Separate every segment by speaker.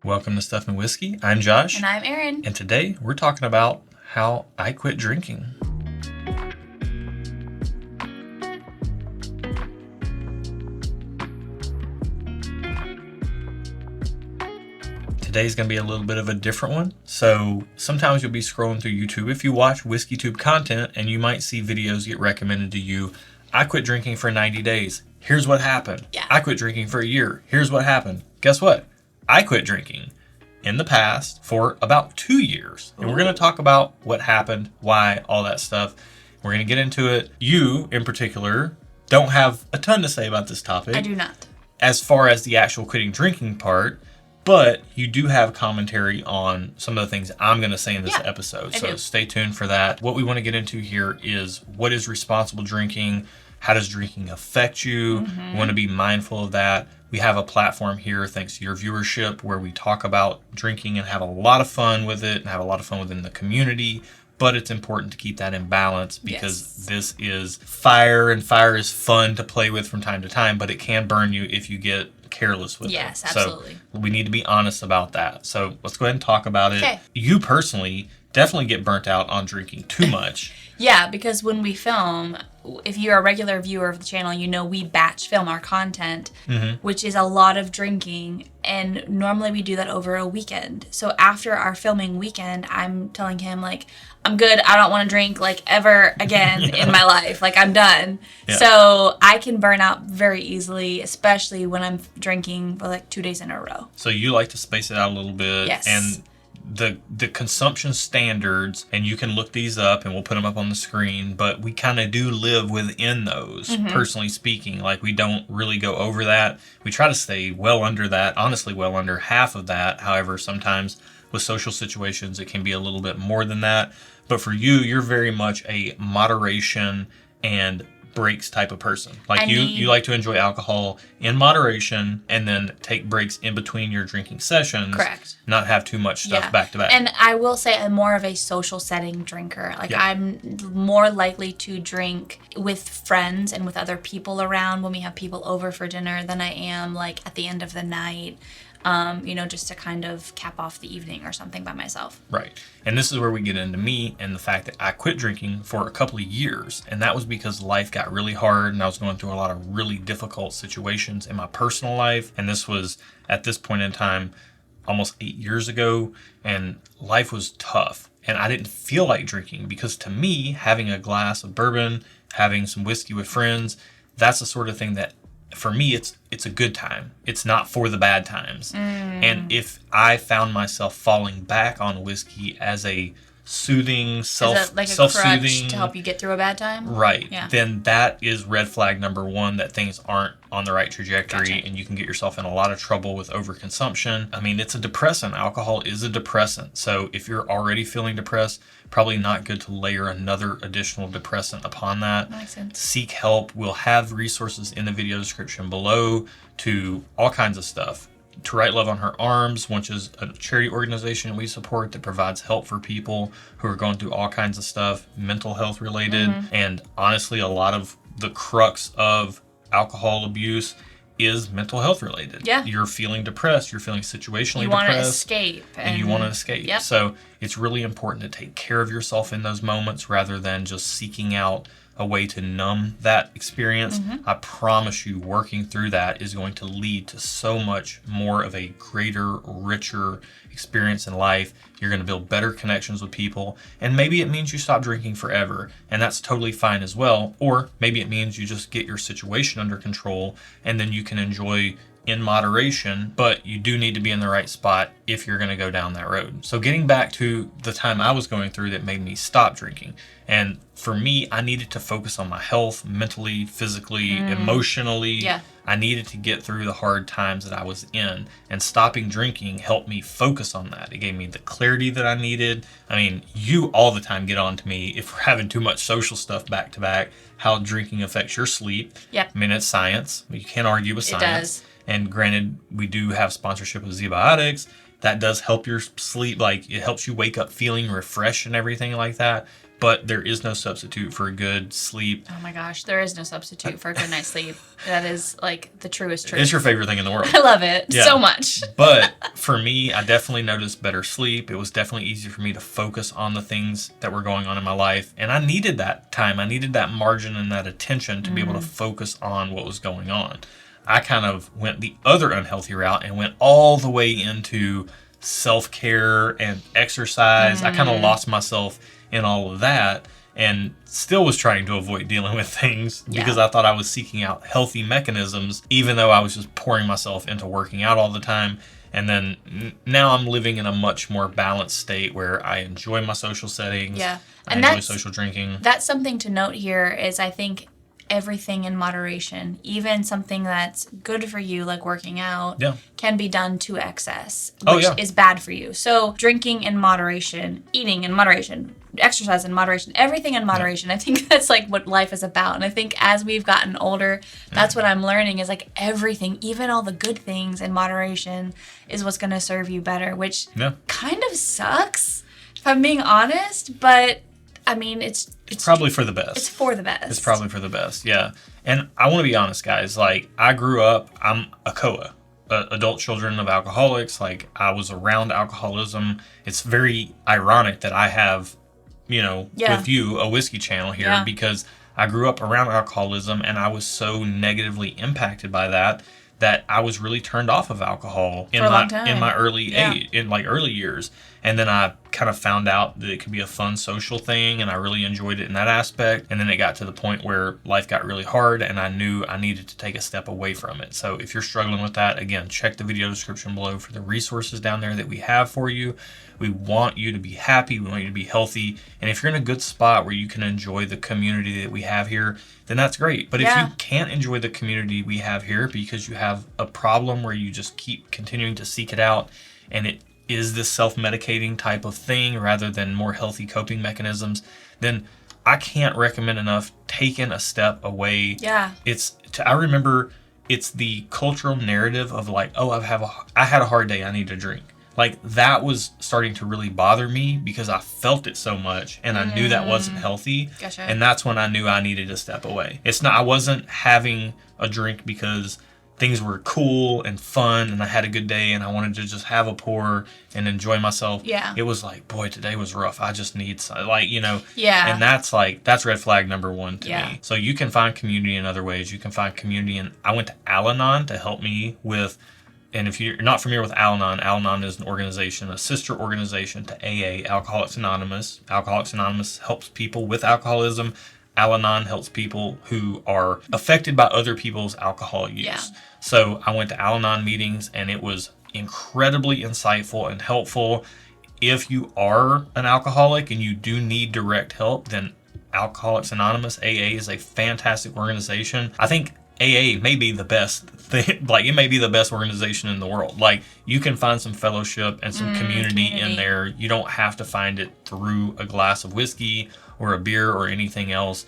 Speaker 1: Welcome to Stuff and Whiskey. I'm Josh.
Speaker 2: And I'm Erin.
Speaker 1: And today we're talking about how I quit drinking. Today's going to be a little bit of a different one. So sometimes you'll be scrolling through YouTube if you watch WhiskeyTube content, and you might see videos get recommended to you. I quit drinking for 90 days. Here's what happened.
Speaker 2: Yeah.
Speaker 1: I quit drinking for a year. Here's what happened. Guess what? I quit drinking in the past for about 2 years. And we're going to talk about what happened, why, all that stuff. We're going to get into it. You, in particular, don't have a ton to say about this topic.
Speaker 2: I do not.
Speaker 1: As far as the actual quitting drinking part, but you do have commentary on some of the things I'm going to say in this episode. So stay tuned for that. What we want to get into here is what is responsible drinking? How does drinking affect you? We want to be mindful of that. We have a platform here, thanks to your viewership, where we talk about drinking and have a lot of fun with it and have a lot of fun within the community. But it's important to keep that in balance because this is fire, and fire is fun to play with from time to time, but it can burn you if you get careless with it.
Speaker 2: Yes, absolutely.
Speaker 1: So we need to be honest about that. So let's go ahead and talk about it.
Speaker 2: Okay.
Speaker 1: You personally definitely get burnt out on drinking too much.
Speaker 2: Yeah, because when we film, if you're a regular viewer of the channel, you know we batch film our content, which is a lot of drinking, and normally we do that over a weekend. So after our filming weekend, I'm telling him, like, I'm good, I don't want to drink, like, ever again in my life. Like, I'm done. Yeah. So I can burn out very easily, especially when I'm drinking for, like, 2 days in a row.
Speaker 1: So you like to space it out a little bit.
Speaker 2: Yes.
Speaker 1: And the consumption standards, and you can look these up and we'll put them up on the screen, but we kind of do live within those, personally speaking. Like, we don't really go over that. We try to stay well under that, honestly well under half of that. However, sometimes with social situations it can be a little bit more than that. But for you, you're very much a moderation and breaks type of person. Like, you like to enjoy alcohol in moderation and then take breaks in between your drinking sessions.
Speaker 2: Correct.
Speaker 1: Not have too much stuff back to back.
Speaker 2: And I will say I'm more of a social setting drinker. Like, I'm more likely to drink with friends and with other people around when we have people over for dinner than I am, like, at the end of the night. Just to kind of cap off the evening or something by myself.
Speaker 1: Right. And this is where we get into me and the fact that I quit drinking for a couple of years. And that was because life got really hard and I was going through a lot of really difficult situations in my personal life. And this was, at this point in time, almost 8 years ago. And life was tough. And I didn't feel like drinking because, to me, having a glass of bourbon, having some whiskey with friends, that's the sort of thing that, for me, it's a good time. It's not for the bad times. And if I found myself falling back on whiskey as a soothing, self-soothing,
Speaker 2: crutch to help you get through a bad time,
Speaker 1: right? Yeah. Then that is red flag number one, that things aren't on the right trajectory, and you can get yourself in a lot of trouble with overconsumption. I mean, it's a depressant. Alcohol is a depressant. So if you're already feeling depressed, probably not good to layer another additional depressant upon that.
Speaker 2: Makes sense.
Speaker 1: Seek help. We'll have resources in the video description below to all kinds of stuff. To Write Love on Her Arms, which is a charity organization we support that provides help for people who are going through all kinds of stuff, mental health related. And honestly, a lot of the crux of alcohol abuse is mental health related.
Speaker 2: Yeah.
Speaker 1: You're feeling depressed, you're feeling situationally depressed.
Speaker 2: You want to escape.
Speaker 1: And you want to escape.
Speaker 2: Yep.
Speaker 1: So it's really important to take care of yourself in those moments rather than just seeking out a way to numb that experience. I promise you, working through that is going to lead to so much more of a greater, richer experience in life. You're going to build better connections with people, and maybe it means you stop drinking forever, and that's totally fine as well. Or maybe it means you just get your situation under control, and then you can enjoy in moderation, but you do need to be in the right spot if you're going to go down that road. So getting back to the time I was going through that made me stop drinking. And for me, I needed to focus on my health, mentally, physically, emotionally.
Speaker 2: Yeah.
Speaker 1: I needed to get through the hard times that I was in, and stopping drinking helped me focus on that. It gave me the clarity that I needed. I mean, you all the time get on to me if we're having too much social stuff back to back, how drinking affects your sleep.
Speaker 2: Yep.
Speaker 1: I mean, it's science. You can't argue with science.
Speaker 2: It does.
Speaker 1: And granted, we do have sponsorship with ZBiotics. That does help your sleep. Like, it helps you wake up feeling refreshed and everything like that. but there is no substitute for a good sleep.
Speaker 2: Oh my gosh, there is no substitute for a good night's sleep. That is like the truest truth.
Speaker 1: It's your favorite thing in the world.
Speaker 2: I love it so much.
Speaker 1: But for me, I definitely noticed better sleep. It was definitely easier for me to focus on the things that were going on in my life. And I needed that time. I needed that margin and that attention to be able to focus on what was going on. I kind of went the other unhealthy route and went all the way into self-care and exercise. I kind of lost myself in all of that and still was trying to avoid dealing with things because I thought I was seeking out healthy mechanisms, even though I was just pouring myself into working out all the time. And then now I'm living in a much more balanced state where I enjoy my social settings.
Speaker 2: Yeah.
Speaker 1: I enjoy social drinking.
Speaker 2: That's something to note here is I think everything in moderation, even something that's good for you, like working out, can be done to excess, which is bad for you. So drinking in moderation, eating in moderation, exercise in moderation, everything in moderation. I think that's like what life is about. And I think as we've gotten older, that's what I'm learning is like everything, even all the good things in moderation is what's going to serve you better, which kind of sucks if I'm being honest, but I mean, it's
Speaker 1: probably for the best.
Speaker 2: It's for the best.
Speaker 1: It's probably for the best, yeah. And I want to be honest, guys. Like, I grew up, I'm a COA, adult children of alcoholics. Like, I was around alcoholism. It's very ironic that I have, with you, a whiskey channel here because I grew up around alcoholism and I was so negatively impacted by that I was really turned off of alcohol in my early age, in like early years. And then I kind of found out that it could be a fun social thing, and I really enjoyed it in that aspect. And then it got to the point where life got really hard, and I knew I needed to take a step away from it. So if you're struggling with that, again, check the video description below for the resources down there that we have for you. We want you to be happy. We want you to be healthy. And if you're in a good spot where you can enjoy the community that we have here, then that's great. But if you can't enjoy the community we have here because you have a problem where you just keep continuing to seek it out, and it is this self-medicating type of thing rather than more healthy coping mechanisms, then I can't recommend enough taking a step away. I remember it's the cultural narrative of like, oh, I had a hard day, I need to drink. Like, that was starting to really bother me because I felt it so much and I knew that wasn't healthy.
Speaker 2: Gotcha.
Speaker 1: And that's when I knew I needed to step away. I wasn't having a drink because things were cool and fun and I had a good day and I wanted to just have a pour and enjoy myself. It was like, boy, today was rough. I just need some, and that's red flag number one to me. So you can find community in other ways. You can find community I went to Al-Anon to help me with. And if you're not familiar with Al-Anon, Al-Anon is an organization, a sister organization to AA, Alcoholics Anonymous. Alcoholics Anonymous helps people with alcoholism. Al-Anon helps people who are affected by other people's alcohol use. So I went to Al-Anon meetings, and it was incredibly insightful and helpful. If you are an alcoholic and you do need direct help, then Alcoholics Anonymous, AA, is a fantastic organization. I think AA may be the best thing, like it may be the best organization in the world. Like, you can find some fellowship and some community in there. You don't have to find it through a glass of whiskey or a beer or anything else.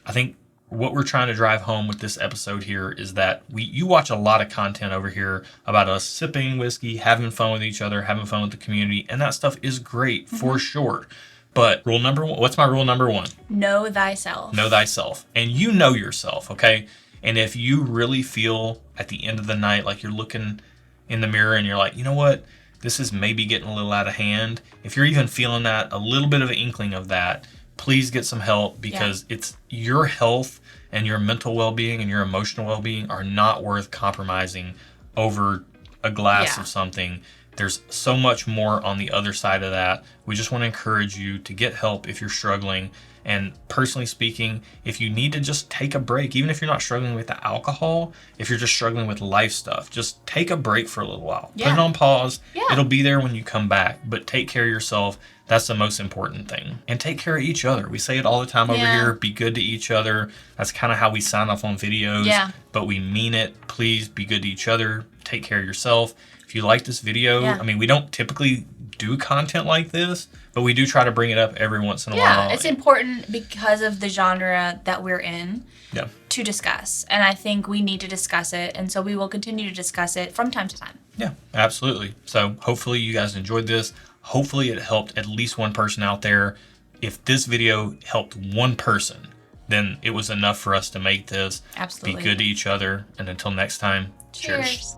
Speaker 1: I think what we're trying to drive home with this episode here is that you watch a lot of content over here about us sipping whiskey, having fun with each other, having fun with the community, and that stuff is great for sure. But rule number one, what's my rule number one?
Speaker 2: Know thyself.
Speaker 1: Know thyself. And you know yourself, okay? And if you really feel at the end of the night like you're looking in the mirror and you're like, you know what, this is maybe getting a little out of hand. If you're even feeling that, a little bit of an inkling of that, please get some help because it's your health and your mental well-being and your emotional well-being are not worth compromising over a glass of something. There's so much more on the other side of that. We just want to encourage you to get help if you're struggling. And personally speaking, if you need to just take a break, even if you're not struggling with the alcohol, if you're just struggling with life stuff, just take a break for a little while. Put it on pause. It'll be there when you come back, but take care of yourself. That's the most important thing. And take care of each other. We say it all the time over here. Be good to each other. That's kind of how we sign off on videos. But we mean it. Please be good to each other. Take care of yourself. If you like this video, I mean, we don't typically do content like this, but we do try to bring it up every once in a while.
Speaker 2: Yeah, it's important because of the genre that we're in to discuss. And I think we need to discuss it. And so we will continue to discuss it from time to time.
Speaker 1: Yeah, absolutely. So hopefully you guys enjoyed this. Hopefully it helped at least one person out there. if this video helped one person, then it was enough for us to make this.
Speaker 2: Absolutely.
Speaker 1: Be good to each other. And until next time, cheers.